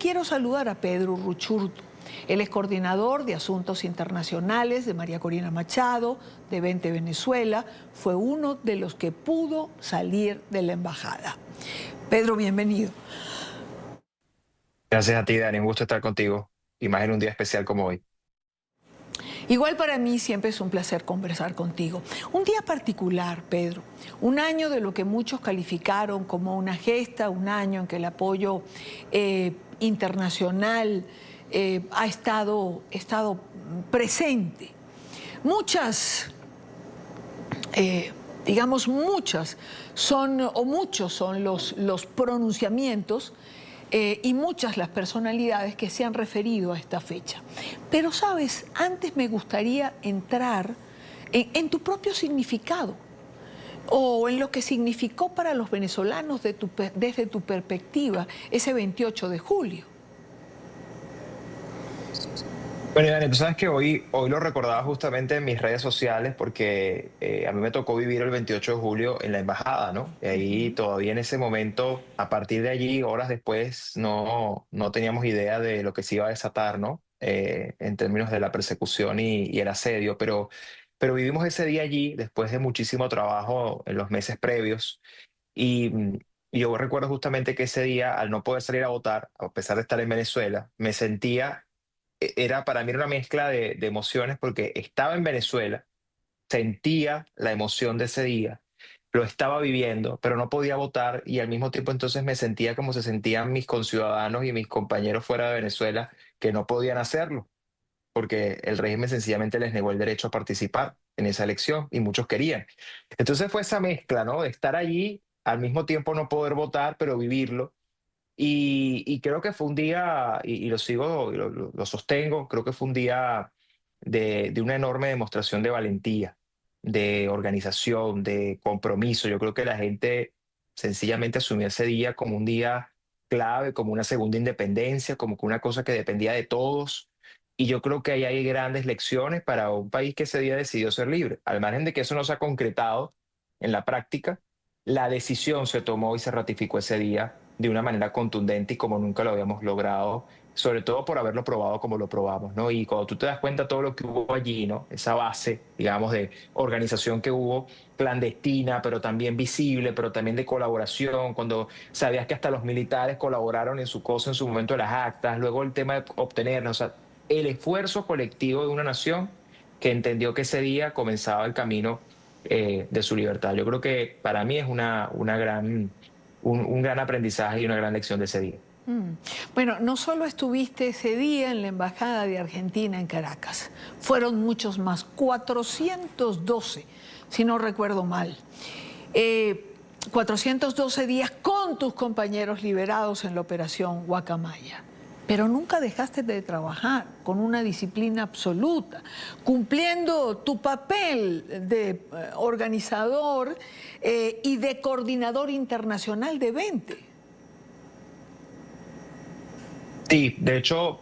quiero saludar a Pedro Ruchurtu. Él es coordinador de Asuntos Internacionales de María Corina Machado, de 20 Venezuela. Fue uno de los que pudo salir de la embajada. Pedro, bienvenido. Gracias a ti, Dani. Un gusto estar contigo. Y más en un día especial como hoy. Igual para mí siempre es un placer conversar contigo. Un día particular, Pedro. Un año de lo que muchos calificaron como una gesta, un año en que el apoyo internacional ha estado presente. Muchas, muchas son, o muchos son los pronunciamientos y muchas las personalidades que se han referido a esta fecha. Pero, ¿sabes? Antes me gustaría entrar en tu propio significado o en lo que significó para los venezolanos desde tu perspectiva ese 28 de julio. Bueno, Dani, tú sabes que hoy lo recordaba justamente en mis redes sociales porque a mí me tocó vivir el 28 de julio en la embajada, ¿no? Y ahí todavía en ese momento, a partir de allí, horas después, no teníamos idea de lo que se iba a desatar, ¿no? En términos de la persecución y el asedio, pero vivimos ese día allí después de muchísimo trabajo en los meses previos. Y, y yo recuerdo justamente que ese día, al no poder salir a votar, a pesar de estar en Venezuela, me sentía era para mí era una mezcla de emociones porque estaba en Venezuela, sentía la emoción de ese día, lo estaba viviendo, pero no podía votar y al mismo tiempo entonces me sentía como se sentían mis conciudadanos y mis compañeros fuera de Venezuela que no podían hacerlo porque el régimen sencillamente les negó el derecho a participar en esa elección y muchos querían. Entonces fue esa mezcla, ¿no? De estar allí, al mismo tiempo no poder votar, pero vivirlo y creo que fue un día, y lo sigo, lo sostengo, creo que fue un día de una enorme demostración de valentía, de organización, de compromiso. Yo creo que la gente sencillamente asumió ese día como un día clave, como una segunda independencia, como que una cosa que dependía de todos. Y yo creo que ahí hay grandes lecciones para un país que ese día decidió ser libre. Al margen de que eso no se ha concretado en la práctica, la decisión se tomó y se ratificó ese día de una manera contundente y como nunca lo habíamos logrado, sobre todo por haberlo probado como lo probamos, ¿no? Y cuando tú te das cuenta de todo lo que hubo allí, ¿no? Esa base, digamos, de organización que hubo, clandestina, pero también visible, pero también de colaboración, cuando sabías que hasta los militares colaboraron en su cosa en su momento de las actas, luego el tema de obtenernos, o sea, el esfuerzo colectivo de una nación que entendió que ese día comenzaba el camino de su libertad. Yo creo que para mí es un gran aprendizaje y una gran lección de ese día. Bueno, no solo estuviste ese día en la Embajada de Argentina en Caracas, fueron muchos más, 412, si no recuerdo mal. 412 días con tus compañeros liberados en la operación Guacamaya. Pero nunca dejaste de trabajar con una disciplina absoluta, cumpliendo tu papel de organizador y de coordinador internacional de 20. Sí, de hecho,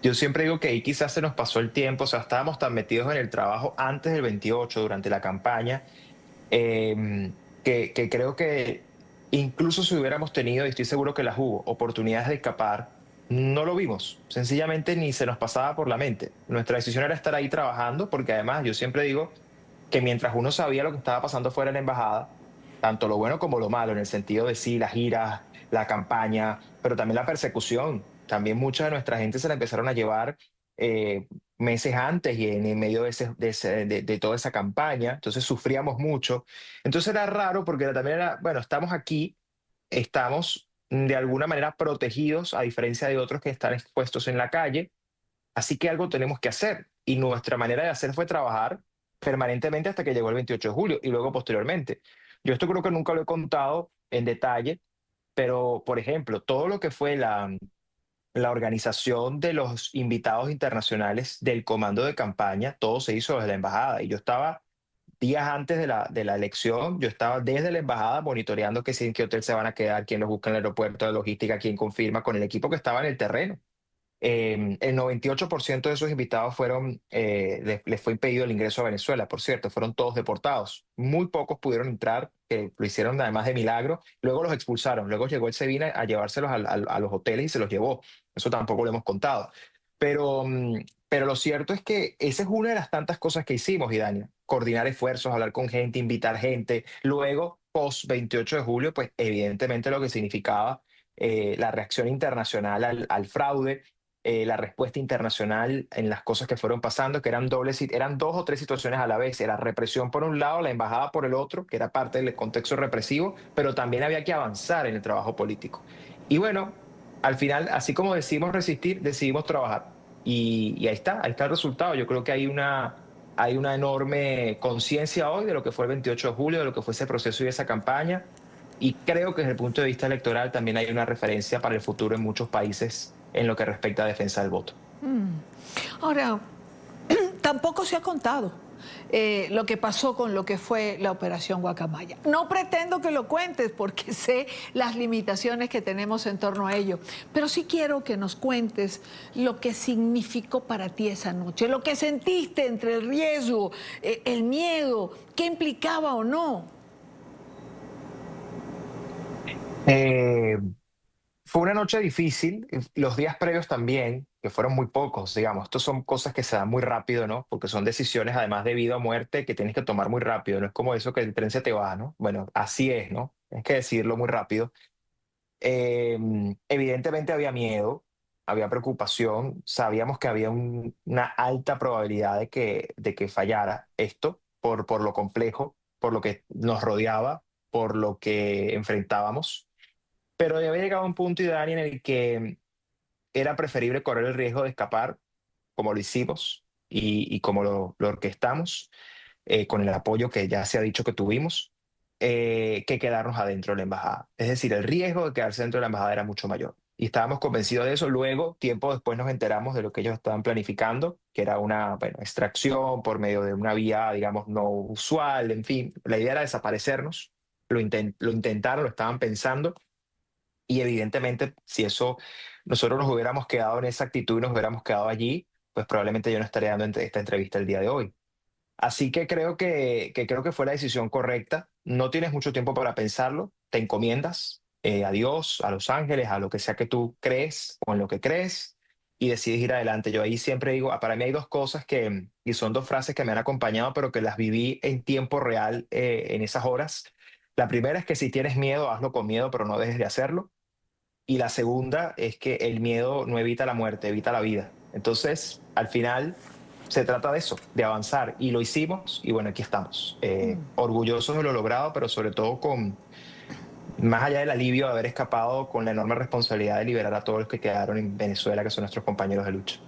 yo siempre digo que ahí quizás se nos pasó el tiempo, o sea, estábamos tan metidos en el trabajo antes del 28, durante la campaña, que creo que incluso si hubiéramos tenido, y estoy seguro que las hubo, oportunidades de escapar, no lo vimos, sencillamente ni se nos pasaba por la mente. Nuestra decisión era estar ahí trabajando, porque además yo siempre digo que mientras uno sabía lo que estaba pasando fuera de la embajada, tanto lo bueno como lo malo, en el sentido de sí, las giras, la campaña, pero también la persecución. También mucha de nuestra gente se la empezaron a llevar meses antes y en medio de toda esa campaña, entonces sufríamos mucho. Entonces era raro porque también era, bueno, estamos aquí, estamos de alguna manera protegidos a diferencia de otros que están expuestos en la calle, así que algo tenemos que hacer. Y nuestra manera de hacer fue trabajar permanentemente hasta que llegó el 28 de julio y luego posteriormente. Yo esto creo que nunca lo he contado en detalle, pero por ejemplo, todo lo que fue la organización de los invitados internacionales del comando de campaña, todo se hizo desde la embajada. Y yo estaba días antes de la elección, yo estaba desde la embajada monitoreando en qué hotel se van a quedar, quién los busca en el aeropuerto, de logística, quién confirma, con el equipo que estaba en el terreno. El 98% de esos invitados les fue impedido el ingreso a Venezuela, por cierto, fueron todos deportados. Muy pocos pudieron entrar, que lo hicieron además de milagro. Luego los expulsaron, luego llegó el SEBIN a llevárselos a los hoteles y se los llevó. Eso tampoco lo hemos contado. Pero lo cierto es que esa es una de las tantas cosas que hicimos, Idania. Coordinar esfuerzos, hablar con gente, invitar gente. Luego, post 28 de julio, pues evidentemente lo que significaba la reacción internacional al fraude, la respuesta internacional en las cosas que fueron pasando, que eran dos o tres situaciones a la vez. Era represión por un lado, la embajada por el otro, que era parte del contexto represivo, pero también había que avanzar en el trabajo político. Y bueno, al final, así como decidimos resistir, decidimos trabajar. Y ahí está el resultado. Yo creo que hay una enorme conciencia hoy de lo que fue el 28 de julio, de lo que fue ese proceso y esa campaña. Y creo que desde el punto de vista electoral también hay una referencia para el futuro en muchos países en lo que respecta a defensa del voto. Ahora, tampoco se ha contado lo que pasó con lo que fue la Operación Guacamaya. No pretendo que lo cuentes porque sé las limitaciones que tenemos en torno a ello, pero sí quiero que nos cuentes lo que significó para ti esa noche, lo que sentiste entre el riesgo, el miedo, qué implicaba o no. Eh, Fue una noche difícil, los días previos también, que fueron muy pocos, digamos. Estos son cosas que se dan muy rápido, ¿no? Porque son decisiones, además de vida o muerte, que tienes que tomar muy rápido. No es como eso que el tren se te va, ¿no? Bueno, así es, ¿no? Tienes que decidirlo muy rápido. Eh, Evidentemente había miedo, había preocupación, sabíamos que había una alta probabilidad de que fallara esto por lo complejo, por lo que nos rodeaba, por lo que enfrentábamos. Pero ya había llegado un punto, Dani, en el que era preferible correr el riesgo de escapar, como lo hicimos y como lo orquestamos, con el apoyo que ya se ha dicho que tuvimos, que quedarnos adentro de la embajada. Es decir, el riesgo de quedarse dentro de la embajada era mucho mayor. Y estábamos convencidos de eso. Luego, tiempo después, nos enteramos de lo que ellos estaban planificando, que era una, bueno, extracción por medio de una vía, digamos, no usual. En fin, la idea era desaparecernos. Lo intentaron, lo estaban pensando. Y evidentemente, si eso nosotros nos hubiéramos quedado en esa actitud y nos hubiéramos quedado allí, pues probablemente yo no estaría dando esta entrevista el día de hoy. Así que creo que fue la decisión correcta. No tienes mucho tiempo para pensarlo. Te encomiendas a Dios, a los ángeles, a lo que sea que tú crees o en lo que crees y decides ir adelante. Yo ahí siempre digo, para mí hay dos cosas y son dos frases que me han acompañado, pero que las viví en tiempo real en esas horas. La primera es que si tienes miedo, hazlo con miedo, pero no dejes de hacerlo. Y la segunda es que el miedo no evita la muerte, evita la vida. Entonces, al final, se trata de eso, de avanzar. Y lo hicimos y bueno, aquí estamos. Orgullosos de lo logrado, pero sobre todo más allá del alivio de haber escapado, con la enorme responsabilidad de liberar a todos los que quedaron en Venezuela, que son nuestros compañeros de lucha.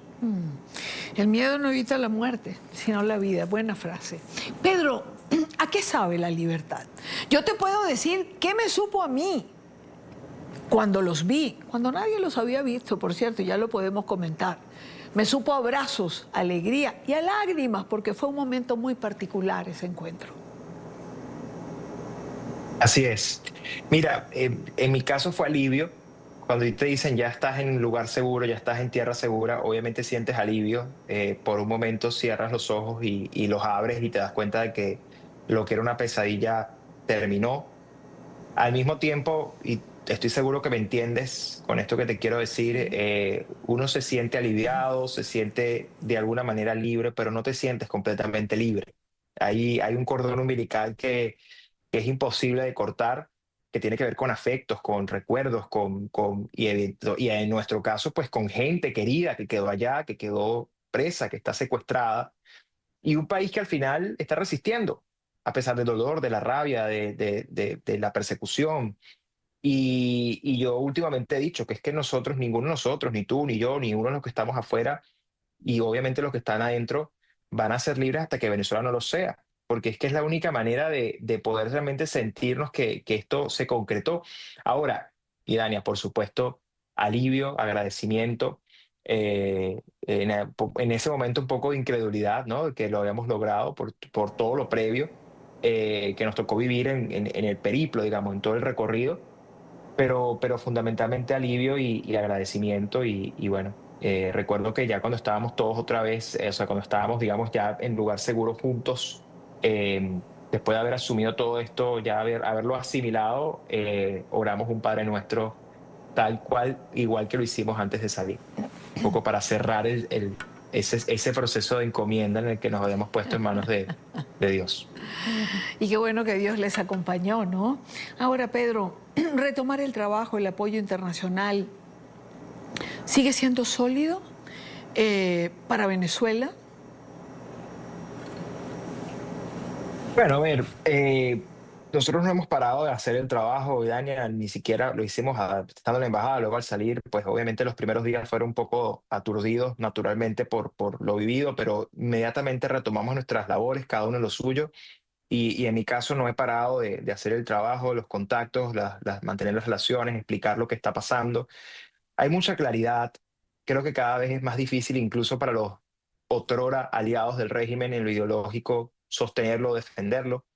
El miedo no evita la muerte, sino la vida. Buena frase. Pedro, ¿a qué sabe la libertad? Yo te puedo decir qué me supo a mí cuando los vi, cuando nadie los había visto, por cierto, ya lo podemos comentar. Me supo a abrazos, alegría y a lágrimas, porque fue un momento muy particular ese encuentro. Así es. Mira, en mi caso fue alivio. Cuando te dicen ya estás en un lugar seguro, ya estás en tierra segura, obviamente sientes alivio. Por un momento cierras los ojos y los abres y te das cuenta de que lo que era una pesadilla terminó. Al mismo tiempo, y estoy seguro que me entiendes con esto que te quiero decir, uno se siente aliviado, se siente de alguna manera libre, pero no te sientes completamente libre. Hay un cordón umbilical que es imposible de cortar, que tiene que ver con afectos, con recuerdos, y en nuestro caso, pues con gente querida que quedó allá, que quedó presa, que está secuestrada, y un país que al final está resistiendo, a pesar del dolor, de la rabia, de la persecución. Y yo últimamente he dicho que es que nosotros, ninguno de nosotros, ni tú, ni yo, ni uno de los que estamos afuera, y obviamente los que están adentro, van a ser libres hasta que Venezuela no lo sea, porque es que es la única manera de poder realmente sentirnos que esto se concretó. Ahora, y Dania, por supuesto, alivio, agradecimiento, en ese momento un poco de incredulidad, ¿no? De que lo habíamos logrado por todo lo previo que nos tocó vivir en el periplo, digamos, en todo el recorrido, pero fundamentalmente alivio y agradecimiento y bueno. Recuerdo que ya cuando estábamos todos otra vez, o sea, cuando estábamos, digamos, ya en lugar seguro juntos, después de haber asumido todo esto, ya haberlo asimilado, oramos un Padre Nuestro tal cual, igual que lo hicimos antes de salir. Un poco para cerrar ese proceso de encomienda en el que nos habíamos puesto en manos de Dios. Y qué bueno que Dios les acompañó, ¿no? Ahora, Pedro, retomar el trabajo, el apoyo internacional, ¿sigue siendo sólido para Venezuela? Bueno, a ver, nosotros no hemos parado de hacer el trabajo, Dania, ni siquiera lo hicimos estando en la embajada, luego al salir, pues obviamente los primeros días fueron un poco aturdidos naturalmente por lo vivido, pero inmediatamente retomamos nuestras labores, cada uno en lo suyo, y en mi caso no he parado de hacer el trabajo, los contactos, mantener las relaciones, explicar lo que está pasando. Hay mucha claridad, creo que cada vez es más difícil incluso para los otrora aliados del régimen en lo ideológico sostenerlo, defenderlo.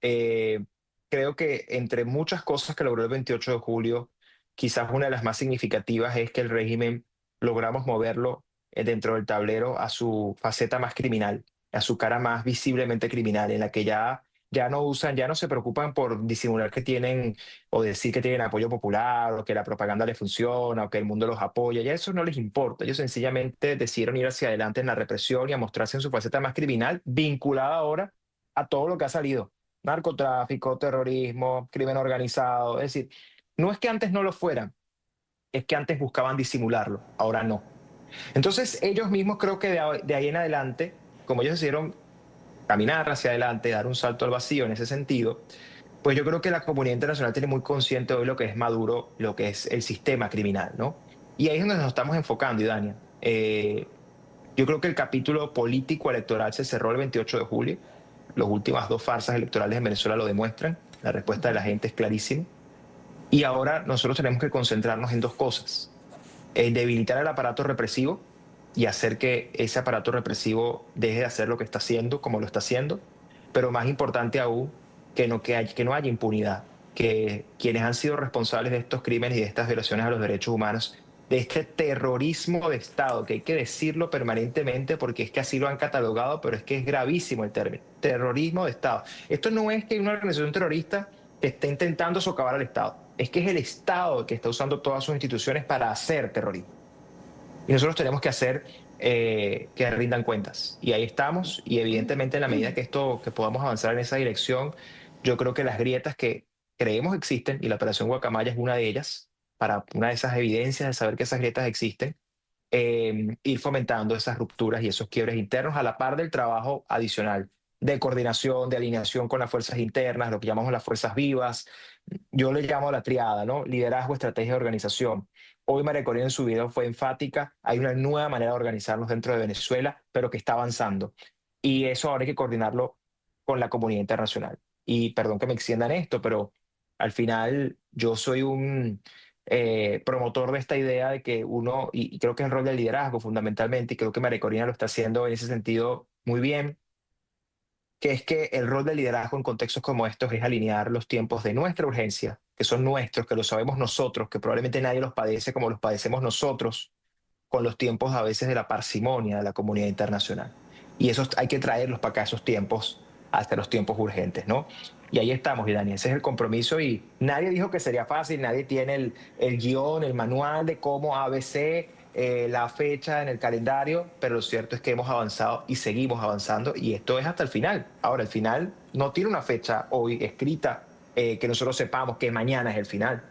Eh, Creo que entre muchas cosas que logró el 28 de julio, quizás una de las más significativas es que el régimen logramos moverlo dentro del tablero a su faceta más criminal, a su cara más visiblemente criminal, en la que ya no usan, ya no se preocupan por disimular que tienen o decir que tienen apoyo popular o que la propaganda les funciona o que el mundo los apoya, ya eso no les importa. Ellos sencillamente decidieron ir hacia adelante en la represión y a mostrarse en su faceta más criminal, vinculada ahora a todo lo que ha salido: narcotráfico, terrorismo, crimen organizado. Es decir, no es que antes no lo fueran, es que antes buscaban disimularlo, ahora no. Entonces ellos mismos creo que de ahí en adelante, como ellos decidieron caminar hacia adelante, dar un salto al vacío en ese sentido, pues yo creo que la comunidad internacional tiene muy consciente hoy lo que es Maduro, lo que es el sistema criminal, ¿no? Y ahí es donde nos estamos enfocando, Idania. Yo creo que el capítulo político electoral se cerró el 28 de julio. Las últimas dos farsas electorales en Venezuela lo demuestran. La respuesta de la gente es clarísima. Y ahora nosotros tenemos que concentrarnos en dos cosas: en debilitar el aparato represivo y hacer que ese aparato represivo deje de hacer lo que está haciendo, como lo está haciendo, pero más importante aún, que no haya impunidad, que quienes han sido responsables de estos crímenes y de estas violaciones a los derechos humanos, de este terrorismo de Estado, que hay que decirlo permanentemente porque es que así lo han catalogado, pero es que es gravísimo el término, terrorismo de Estado. Esto no es que una organización terrorista esté intentando socavar al Estado, es que es el Estado el que está usando todas sus instituciones para hacer terrorismo. Y nosotros tenemos que hacer que rindan cuentas. Y ahí estamos. Y evidentemente en la medida que podamos avanzar en esa dirección, yo creo que las grietas que creemos existen, y la Operación Guacamaya es una de ellas, para una de esas evidencias de saber que esas grietas existen, ir fomentando esas rupturas y esos quiebres internos a la par del trabajo adicional de coordinación, de alineación con las fuerzas internas, lo que llamamos las fuerzas vivas. Yo le llamo a la triada, ¿no? Liderazgo, estrategia y organización. Hoy María Corina en su video fue enfática: hay una nueva manera de organizarnos dentro de Venezuela, pero que está avanzando. Y eso ahora hay que coordinarlo con la comunidad internacional. Y perdón que me extienda en esto, pero al final yo soy un promotor de esta idea de que uno, y creo que es el rol del liderazgo fundamentalmente, y creo que María Corina lo está haciendo en ese sentido muy bien, que es que el rol del liderazgo en contextos como estos es alinear los tiempos de nuestra urgencia, que son nuestros, que lo sabemos nosotros, que probablemente nadie los padece como los padecemos nosotros, con los tiempos a veces de la parsimonia de la comunidad internacional. Y esos hay que traerlos para acá, esos tiempos, hasta los tiempos urgentes, ¿no? Y ahí estamos, y Dani, ese es el compromiso. Y nadie dijo que sería fácil, nadie tiene el guión, el manual de cómo ABC, la fecha en el calendario, pero lo cierto es que hemos avanzado y seguimos avanzando, y esto es hasta el final. Ahora, el final no tiene una fecha hoy escrita, que nosotros sepamos que mañana es el final.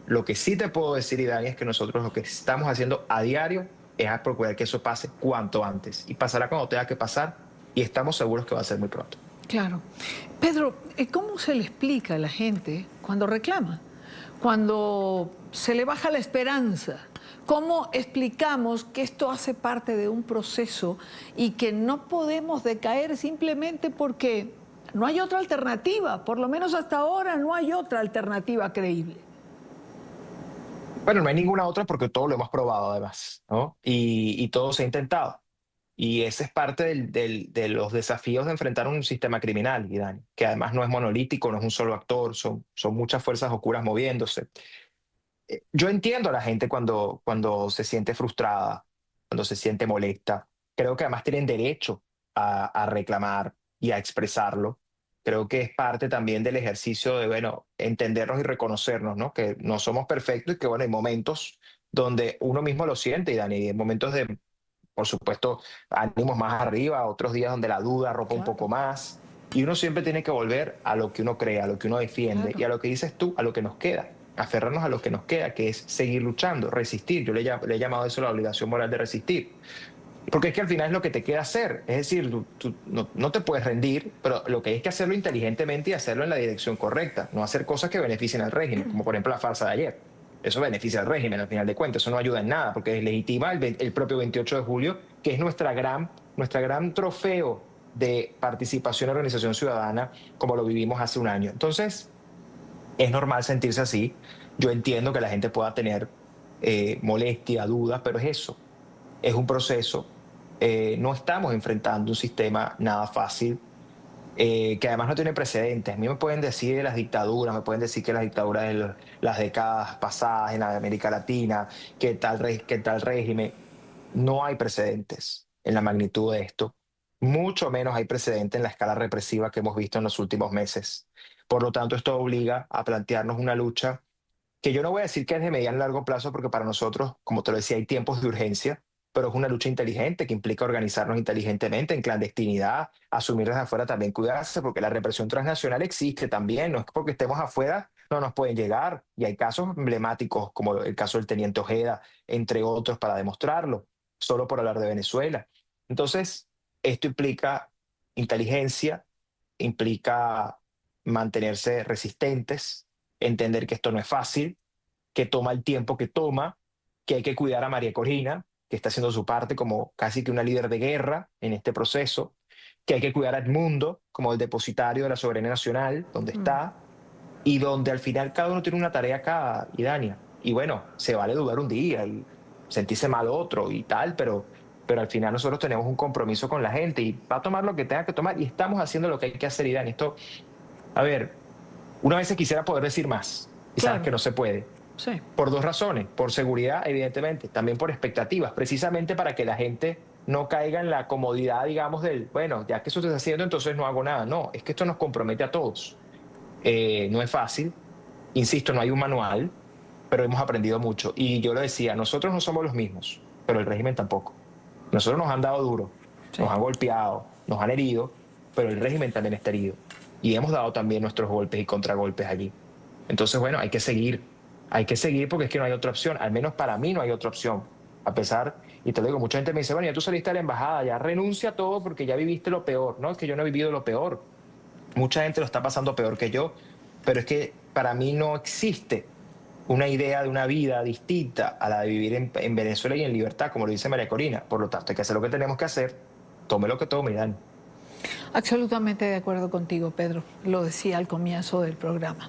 Lo que sí te puedo decir, Dani, es que nosotros lo que estamos haciendo a diario es a procurar que eso pase cuanto antes. Y pasará cuando tenga que pasar, y estamos seguros que va a ser muy pronto. Claro. Pedro, ¿cómo se le explica a la gente cuando reclama? Cuando se le baja la esperanza. ¿Cómo explicamos que esto hace parte de un proceso y que no podemos decaer simplemente porque no hay otra alternativa? Por lo menos hasta ahora no hay otra alternativa creíble. Bueno, no hay ninguna otra porque todo lo hemos probado además, ¿no? Y todo se ha intentado. Y ese es parte de los desafíos de enfrentar un sistema criminal, Dani, que además no es monolítico, no es un solo actor, son muchas fuerzas oscuras moviéndose. Yo entiendo a la gente cuando se siente frustrada. cuando se siente molesta. Creo que además tienen derecho a reclamar y a expresarlo. Creo que es parte también del ejercicio de, bueno, entendernos y reconocernos, ¿no? Que no somos perfectos y que, bueno, hay momentos donde uno mismo lo siente, y Dani, hay momentos de, por supuesto, ánimos más arriba, otros días donde la duda rompe un poco Claro, más, y uno siempre tiene que volver a lo que uno cree, a lo que uno defiende, y claro. a lo que dices tú, a lo que nos queda, aferrarnos a lo que nos queda, que es seguir luchando, resistir. Yo le he llamado a eso la obligación moral de resistir. Porque es que al final es lo que te queda hacer. Es decir, tú no te puedes rendir, pero lo que hay es que hacerlo inteligentemente y hacerlo en la dirección correcta. No hacer cosas que beneficien al régimen, como por ejemplo la farsa de ayer. Eso beneficia al régimen al final de cuentas. Eso no ayuda en nada, porque deslegitima el propio 28 de julio, que es nuestra gran trofeo de participación en organización ciudadana, como lo vivimos hace un año. Entonces, es normal sentirse así. Yo entiendo que la gente pueda tener molestia, dudas, pero es eso, es un proceso. No estamos enfrentando un sistema nada fácil, que además no tiene precedentes. A mí me pueden decir de las dictaduras, me pueden decir que las dictaduras de las décadas pasadas en la de América Latina, que tal régimen. No hay precedentes en la magnitud de esto. Mucho menos hay precedente en la escala represiva que hemos visto en los últimos meses. Por lo tanto, esto obliga a plantearnos una lucha que yo no voy a decir que es de mediano y largo plazo, porque para nosotros, como te lo decía, hay tiempos de urgencia, pero es una lucha inteligente que implica organizarnos inteligentemente en clandestinidad, asumir desde afuera también cuidarse, porque la represión transnacional existe también. No es que porque estemos afuera no nos pueden llegar, y hay casos emblemáticos como el caso del teniente Ojeda, entre otros, para demostrarlo, solo por hablar de Venezuela. Entonces, esto implica inteligencia, implica mantenerse resistentes, entender que esto no es fácil, que toma el tiempo que toma, que hay que cuidar a María Corina, que está haciendo su parte como casi que una líder de guerra en este proceso, que hay que cuidar a Edmundo como el depositario de la soberanía nacional, donde Mm. está, y donde al final cada uno tiene una tarea acá, y Dania. Y bueno, se vale dudar un día y sentirse mal otro y tal, pero al final nosotros tenemos un compromiso con la gente y va a tomar lo que tenga que tomar, y estamos haciendo lo que hay que hacer, y Dani. Esto, a ver, una vez quisiera poder decir más y sabes que Claro, no se puede. sí. Por dos razones: por seguridad, evidentemente, también por expectativas, precisamente para que la gente no caiga en la comodidad, digamos, del, bueno, ya que eso se está haciendo, entonces no hago nada. No, es que esto nos compromete a todos. No es fácil, insisto, no hay un manual, pero hemos aprendido mucho. Y yo lo decía, nosotros no somos los mismos, pero el régimen tampoco. Nosotros nos han dado duro, Sí. nos han golpeado, nos han herido, pero el régimen también está herido. Y hemos dado también nuestros golpes y contragolpes allí. Entonces, bueno, hay que seguir, porque es que no hay otra opción. Al menos para mí no hay otra opción. A pesar, y te lo digo, mucha gente me dice, bueno, ya tú saliste de la embajada, ya renuncia a todo porque ya viviste lo peor. No, es que yo no he vivido lo peor. Mucha gente lo está pasando peor que yo, pero es que para mí no existe una idea de una vida distinta a la de vivir en Venezuela y en libertad, como lo dice María Corina. Por lo tanto, hay que hacer lo que tenemos que hacer, tome lo que tome, Dan. Absolutamente de acuerdo contigo, Pedro. Lo decía al comienzo del programa.